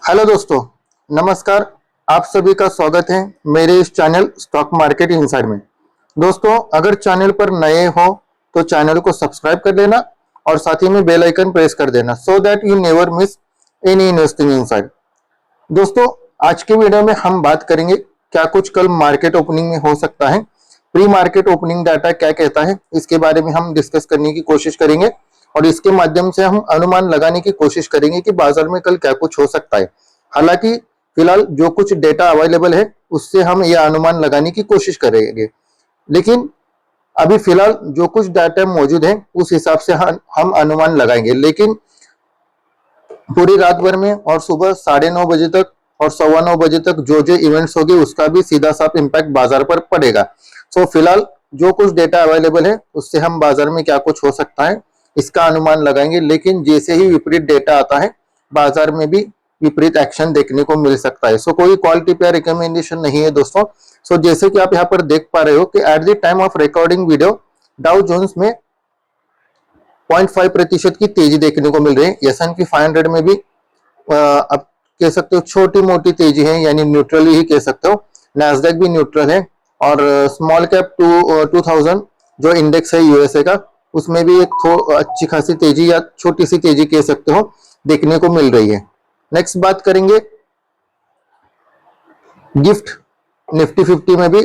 Hello दोस्तों, नमस्कार। आप सभी का स्वागत है मेरे इस चैनल स्टॉक मार्केट इनसाइड में। दोस्तों, अगर चैनल पर नए हो तो चैनल को सब्सक्राइब कर लेना और साथ ही में बेल आइकन प्रेस कर देना so that you never miss any investing inside. दोस्तों, आज के वीडियो में हम बात करेंगे क्या कुछ कल मार्केट ओपनिंग में हो सकता है। प्री मार्केट ओपनिंग डाटा क्या कहता है, इसके बारे में हम डिस्कस करने की कोशिश करेंगे और इसके माध्यम से हम अनुमान लगाने की कोशिश करेंगे कि बाजार में कल क्या कुछ हो सकता है। हालांकि फिलहाल जो कुछ डेटा अवेलेबल है उससे हम यह अनुमान लगाने की कोशिश करेंगे, लेकिन अभी फिलहाल जो कुछ डाटा मौजूद है उस हिसाब से हम अनुमान लगाएंगे। लेकिन पूरी रात भर में और सुबह 9:30 बजे तक और 9:15 बजे तक जो जो इवेंट्स होंगे उसका भी सीधा साफ इम्पैक्ट बाजार पर पड़ेगा। सो फिलहाल जो कुछ डेटा अवेलेबल है उससे हम बाजार में क्या कुछ हो सकता है इसका अनुमान लगाएंगे, लेकिन जैसे ही विपरीत डेटा आता है बाजार में भी विपरीत एक्शन देखने को मिल सकता है। सो कोई कॉल टिप या रिकमेंडेशन नहीं है दोस्तों। सो जैसे कि आप यहाँ पर देख पा रहे हो कि at the time of recording video Dow Jones में 0.5% की तेजी देखने को मिल रही है। S&P 500 में भी आप कह सकते हो छोटी मोटी तेजी है, यानी न्यूट्रल ही कह सकते हो। नैस्डैक भी न्यूट्रल है और स्मॉल कैप 2000 जो इंडेक्स है यूएसए का, उसमें भी एक अच्छी खासी तेजी या छोटी सी तेजी कह सकते हो देखने को मिल रही है। नेक्स्ट बात करेंगे गिफ्ट निफ्टी 50 में भी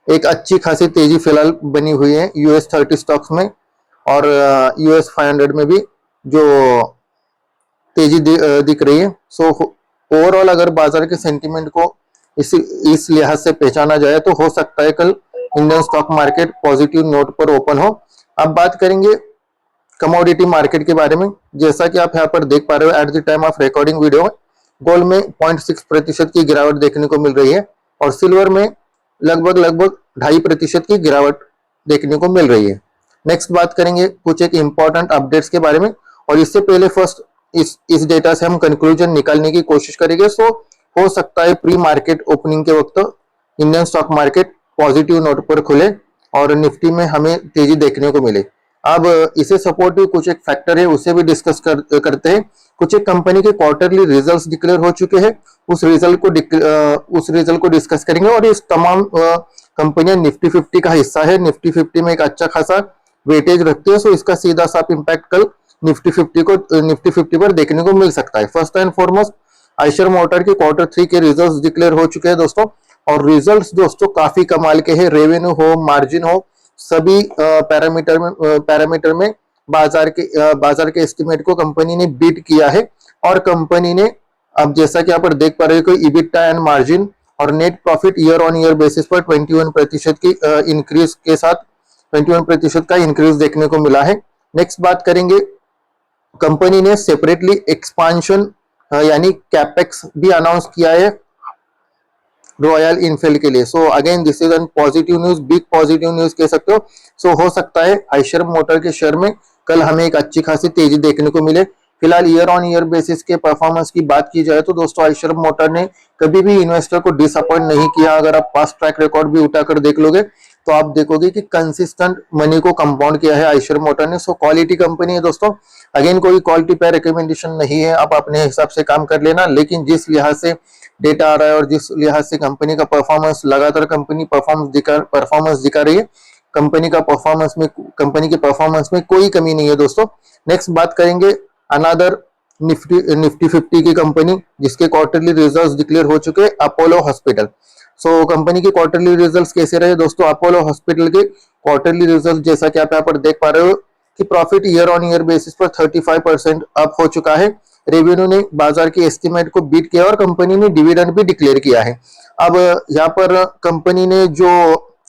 एक अच्छी खासी तेजी फिलहाल बनी हुई है US 30 स्टॉक्स में और US 500 में भी जो तेजी दिख रही है। सो ओवरऑल अगर बाजार के सेंटीमेंट को इस लिहाज से पहचाना जाए तो हो सकता है कल Indian stock market positive note पर ओपन हो। अब बात करेंगे कमोडिटी मार्केट के बारे में। जैसा कि आप यहाँ पर देख पा रहे हो eight the time of recording video gold में 0.6% की गिरावट देखने को मिल रही है और सिल्वर में लगभग 2.5% की गिरावट देखने को मिल रही है। नेक्स्ट बात करेंगे कुछ एक इंपॉर्टेंट अपडेट्स के बारे में और इससे पहले फर्स्ट इस डेटा से हम कंक्लूजन निकालने की कोशिश करेंगे। सो हो सकता है प्री मार्केट ओपनिंग के वक्त Indian stock market positive note पर खुले और निफ्टी में हमें तेजी देखने को मिले। अब इसे सपोर्टिव कुछ एक फैक्टर है उसे भी डिस्कस करते हैं। कुछ एक कंपनी के क्वार्टरली रिजल्ट्स डिक्लेयर हो चुके हैं, उस रिजल्ट को डिस्कस करेंगे और इस तमाम कंपनियां निफ्टी 50 का हिस्सा है। निफ्टी 50 में एक अच्छा खासा वेटेज रखती है, सो इसका सीधा साफ इम्पैक्ट कल निफ्टी 50 पर देखने को मिल सकता है। First and foremost Eicher motor के Q3 के रिजल्ट्स डिक्लेयर हो चुके हैं दोस्तों और रिजल्ट्स दोस्तों काफी कमाल के हैं। रेवेन्यू हो, मार्जिन हो, सभी पैरामीटर में बाजार के एस्टिमेट को कंपनी ने बीट किया है और कंपनी ने अब जैसा कि आप देख पा रहे हो इबिटा एंड मार्जिन और net profit year on year basis पर 21% की इंक्रीज के साथ 21% का इंक्रीज देखने को मिला है। नेक्स्ट बात करेंगे कंपनी ने सेपरेटली एक्सपांशन यानी कैपेक्स भी अनाउंस किया है रॉयल इनफील्ड के लिए। So again this is an positive news, big positive news कह सकते हो। सो हो सकता है आइशर मोटर के शेयर में कल हमें एक अच्छी खासी तेजी देखने को मिले। फिलहाल ईयर ऑन ईयर बेसिस के परफॉर्मेंस की बात की जाए तो दोस्तों आइशर मोटर ने कभी भी इन्वेस्टर को डिसअपॉइंट नहीं किया। अगर आप पास्ट ट्रैक रिकॉर्ड भी उठाकर देख लोगे तो आप देखोगे कि कंसिस्टेंट मनी को कंपाउंड किया है आइशर मोटर ने। सो क्वालिटी कंपनी है दोस्तों। अगेन कोई क्वालिटी पे रिकमेंडेशन नहीं है, आप अपने हिसाब से काम कर लेना, लेकिन जिस लिहाज से डेटा आ रहा है और जिस लिहाज से कंपनी का परफॉर्मेंस लगातार कंपनी परफॉर्मेंस दिखा रही है, कंपनी के परफॉर्मेंस में कोई कमी नहीं है दोस्तों। नेक्स्ट बात करेंगे अनदर निफ्टी 50 की कंपनी जिसके क्वार्टरली रिजल्ट्स डिक्लेयर हो चुके हैं, अपोलो हॉस्पिटल। सो कंपनी के क्वार्टरली रिजल्ट्स कैसे रहे दोस्तों? अपोलो हॉस्पिटल के क्वार्टरली रिजल्ट जैसा कि आप यहाँ पर देख पा रहे हो कि profit year on year basis पर 35% अप हो चुका है। रेवेन्यू ने बाजार के एस्टिमेट को बीट किया और कंपनी ने डिविडेंड भी डिक्लेयर किया है। अब यहाँ पर कंपनी ने जो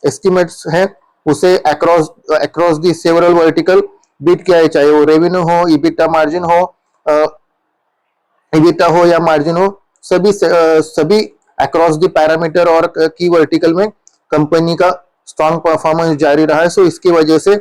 एस्टिमेट्स हैं उसे across the several vertical beat किया है, चाहे वो रेवेन्यू हो, इबिटा हो या मार्जिन हो, सभी अक्रॉस दी पैरामीटर और की वर्टिकल में कंपनी का स्ट्रॉन्ग परफॉर्मेंस जारी रहा है। सो इसकी वजह से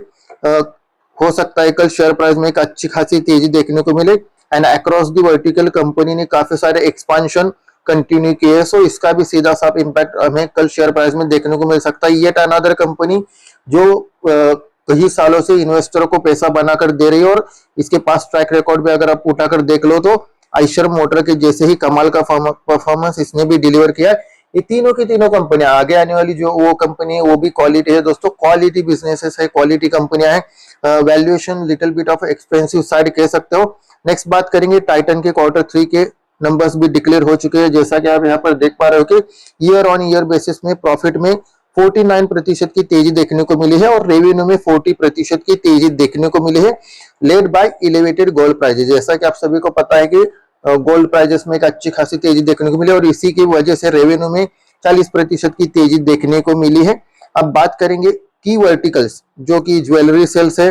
हो सकता है कल शेयर प्राइस में एक अच्छी खासी तेजी देखने को मिले and across the vertical company ने काफी सारे एक्सपांशन कंटिन्यू किए, सो इसका भी सीधा साफ इम्पैक्ट हमें कल शेयर प्राइस में देखने को मिल सकता है। येट अनदर कंपनी जो कई सालों से इन्वेस्टरों को पैसा बनाकर दे रही है और इसके पास ट्रैक रिकॉर्ड भी अगर आप उठाकर देख लो तो आयशर मोटर के जैसे ही कमाल का परफॉर्मेंस इसने भी डिलीवर किया है। ये तीनों की तीनों कंपनियां, आगे आने वाली जो वो कंपनी है वो भी क्वालिटी है दोस्तों, क्वालिटी बिजनेसेस है, क्वालिटी कंपनियां हैं। Valuation little bit of expensive side कह सकते हो। नेक्स्ट बात करेंगे टाइटन के Q3 के नंबर्स भी डिक्लेयर हो चुके हैं, जैसा कि आप यहाँ पर देख पा रहे हो कि ईयर ऑन ईयर बेसिस में प्रॉफिट में 49% की तेजी देखने को मिली है और रेवेन्यू में 40% की तेजी देखने को मिली है, led by elevated gold prices. जैसा कि आप सभी को पता है कि गोल्ड प्राइजेस में एक अच्छी खासी तेजी देखने को मिली और इसी की वजह से रेवेन्यू में 40% की तेजी देखने को मिली है। अब बात करेंगे की वर्टिकल्स, जो कि ज्वेलरी सेल्स है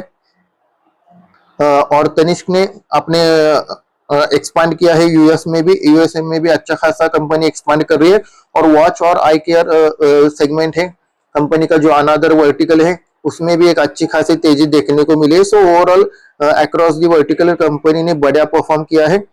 और तनिष्क ने अपने एक्सपांड किया है यूएस में भी, यूएसए में भी अच्छा खासा कंपनी एक्सपांड कर रही है और वॉच और आई केयर सेगमेंट है कंपनी का जो अनदर वर्टिकल है उसमें भी एक अच्छी खासी तेजी देखने को मिली है। So overall across the vertical company ने बढ़िया परफॉर्म किया है।